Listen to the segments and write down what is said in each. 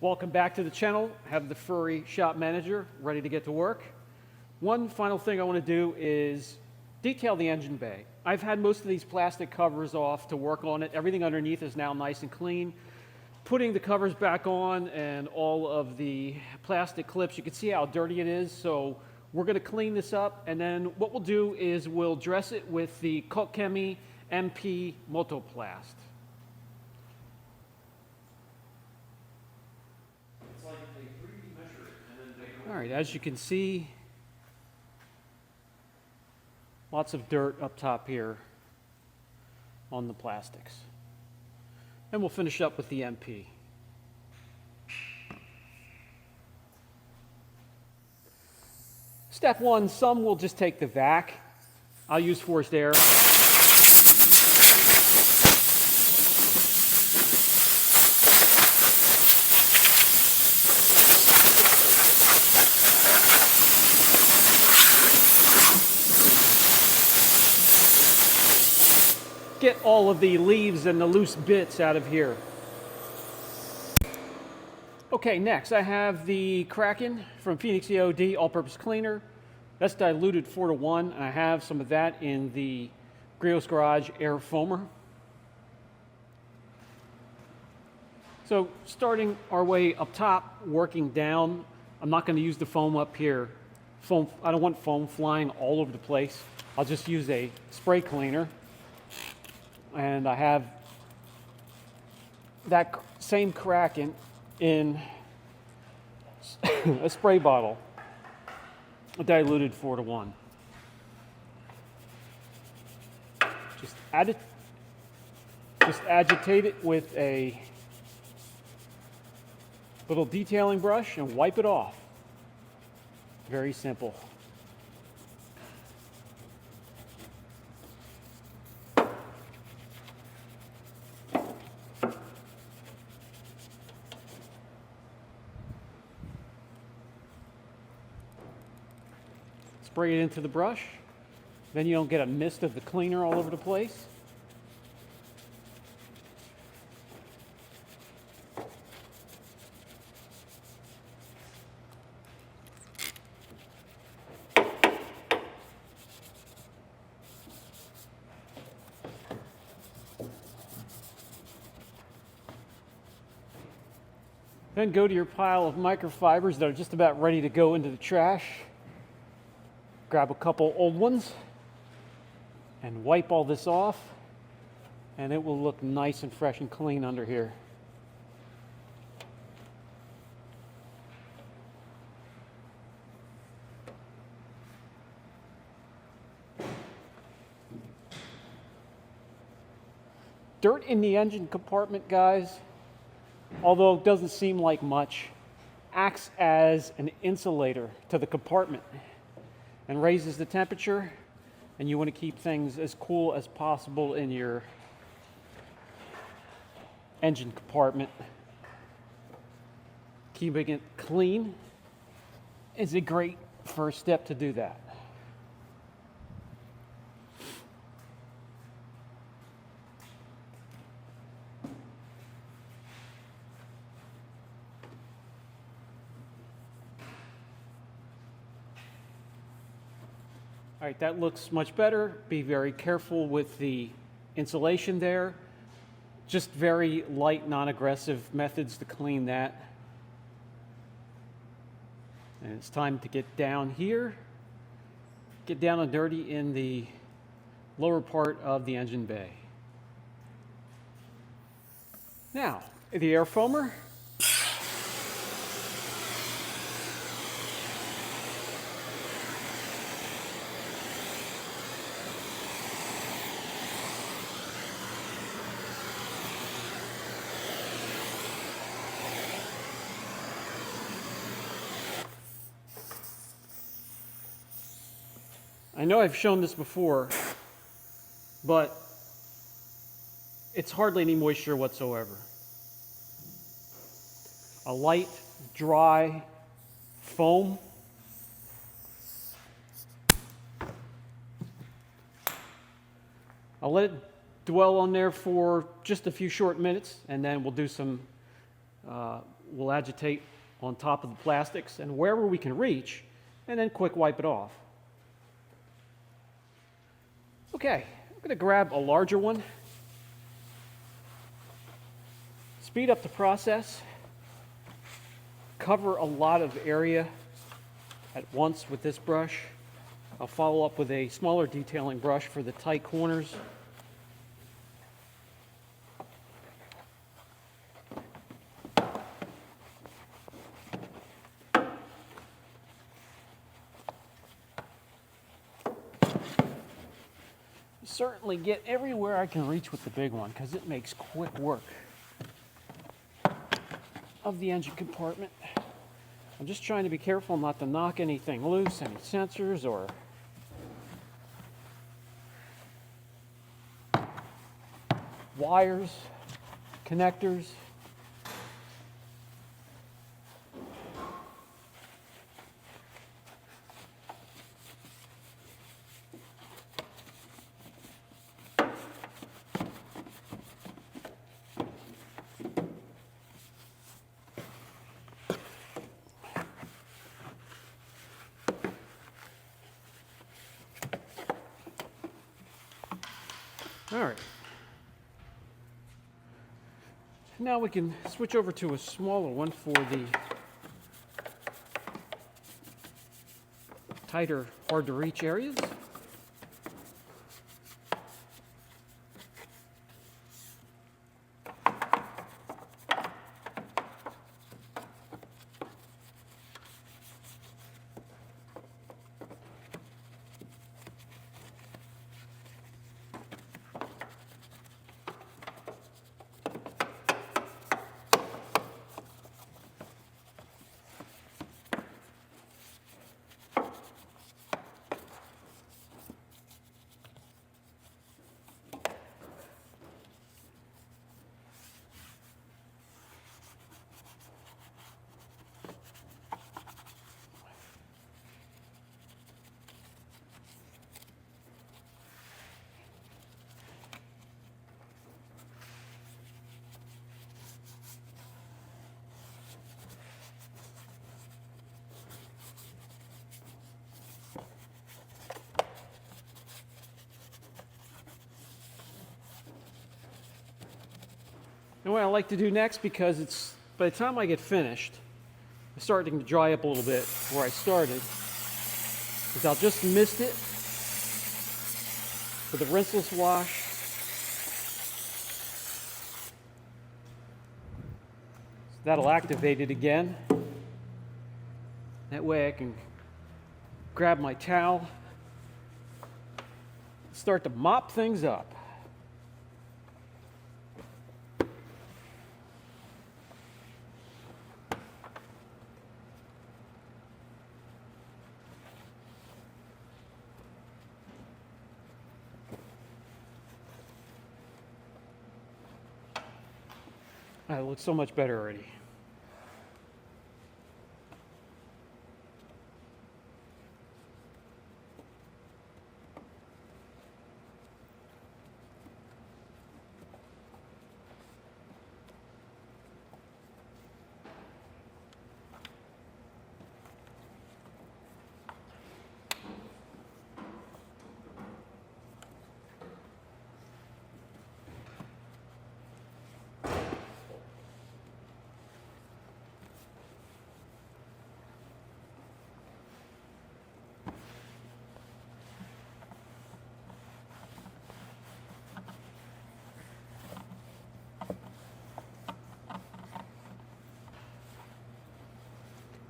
Welcome back to the channel. I have the furry shop manager ready to get to work. One final thing I want to do is detail the engine bay. I've had most of these plastic covers off to work on it. Everything underneath is now nice and clean. Putting the covers back on and all of the plastic clips, you can see how dirty it is. So we're going to clean this up, and then what we'll do is we'll dress it with the Koch Chemie MP Motorplast. All right, as you can see, lots of dirt up top here on the plastics. And we'll finish up with the MP. Step one, some will just take the vac. I'll use forced air. Get all of the leaves and the loose bits out of here. Okay, next I have the Kraken from Qx80 all-purpose cleaner. That's diluted 4:1, and I have some of that in the Griot's Garage air foamer. So starting our way up top, working down, I'm not going to use the foam up here. I don't want foam flying all over the place. I'll just use a spray cleaner. And I have that same Kraken in a spray bottle, diluted 4:1. Just agitate it with a little detailing brush and wipe it off. Very simple. Spray it into the brush, then you don't get a mist of the cleaner all over the place. Then go to your pile of microfibers that are just about ready to go into the trash. Grab a couple old ones and wipe all this off, and it will look nice and fresh and clean under here. Dirt in the engine compartment, guys, although it doesn't seem like much, acts as an insulator to the compartment and raises the temperature, and you want to keep things as cool as possible in your engine compartment. Keeping it clean is a great first step to do that. All right, that looks much better. Be very careful with the insulation there. Just very light, non-aggressive methods to clean that. And it's time to get down here. Get down and dirty in the lower part of the engine bay. Now, the air foamer. I know I've shown this before, but it's hardly any moisture whatsoever. A light, dry foam. I'll let it dwell on there for just a few short minutes, and then we'll do some we'll agitate on top of the plastics and wherever we can reach, and then quick wipe it off. Okay, I'm going to grab a larger one, speed up the process, cover a lot of area at once with this brush. I'll follow up with a smaller detailing brush for the tight corners. Certainly get everywhere I can reach with the big one because it makes quick work of the engine compartment. I'm just trying to be careful not to knock anything loose, any sensors or wires, connectors. All right. Now we can switch over to a smaller one for the tighter, hard to reach areas. And what I like to do next, because it's by the time I get finished, it's starting to dry up a little bit where I started, is I'll just mist it with a rinseless wash. So that'll activate it again. That way I can grab my towel, start to mop things up. It looks so much better already.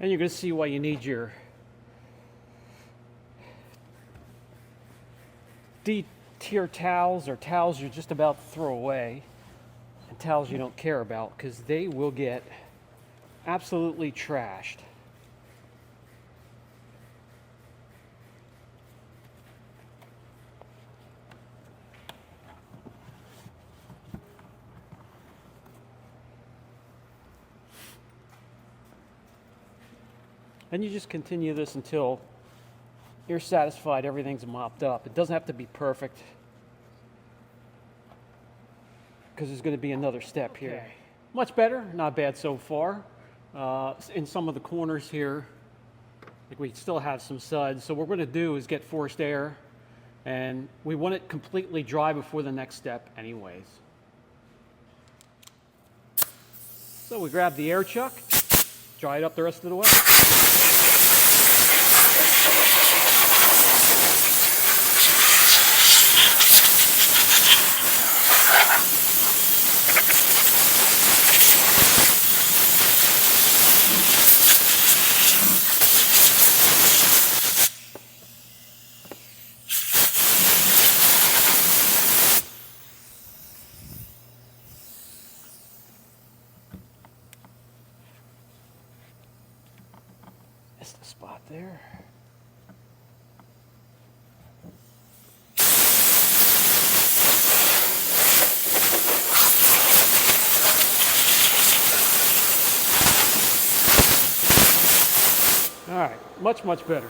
And you're going to see why you need your D-tier towels, or towels you're just about to throw away, and towels you don't care about, because they will get absolutely trashed. And you just continue this until you're satisfied everything's mopped up. It doesn't have to be perfect, because there's going to be another step here. Much better, not bad so far. in some of the corners here. Like we still have some suds. So what we're going to do is get forced air, and we want it completely dry before the next step anyways. So we grab the air chuck, dry it up the rest of the way. Missed a spot there. All right, much better.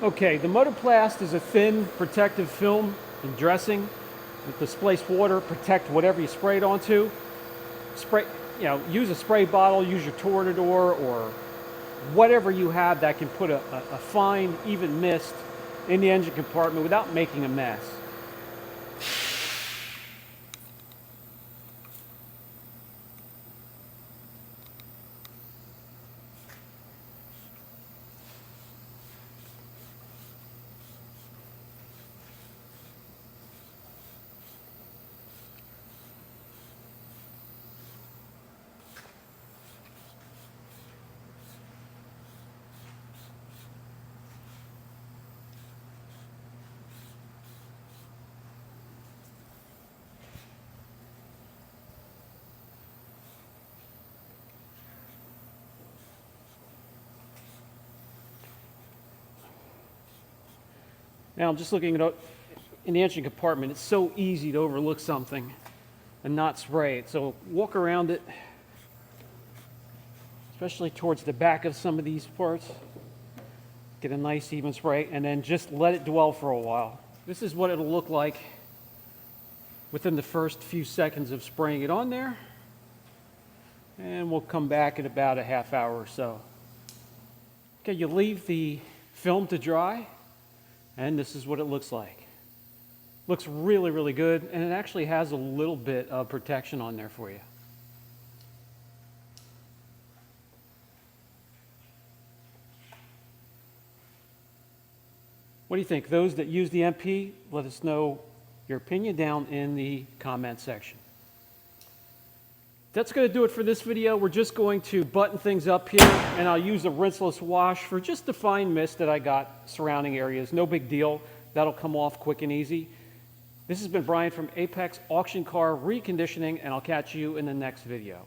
Okay, the Motorplast is a thin protective film and dressing that displace water, protect whatever you spray it onto. Spray, use a spray bottle, use your Tornador or whatever you have that can put a fine, even mist in the engine compartment without making a mess. Now I'm just looking at in the engine compartment. It's so easy to overlook something and not spray it. So walk around it, especially towards the back of some of these parts. Get a nice even spray and then just let it dwell for a while. This is what it'll look like within the first few seconds of spraying it on there. And we'll come back in about a half hour or so. Okay, you leave the film to dry. And this is what it looks like. Looks really good, and it actually has a little bit of protection on there for you. What do you think? Those that use the MP, let us know your opinion down in the comment section. That's going to do it for this video. We're just going to button things up here, and I'll use a rinseless wash for just the fine mist that I got surrounding areas. No big deal. That'll come off quick and easy. This has been Brian from Apex Auction Car Reconditioning, and I'll catch you in the next video.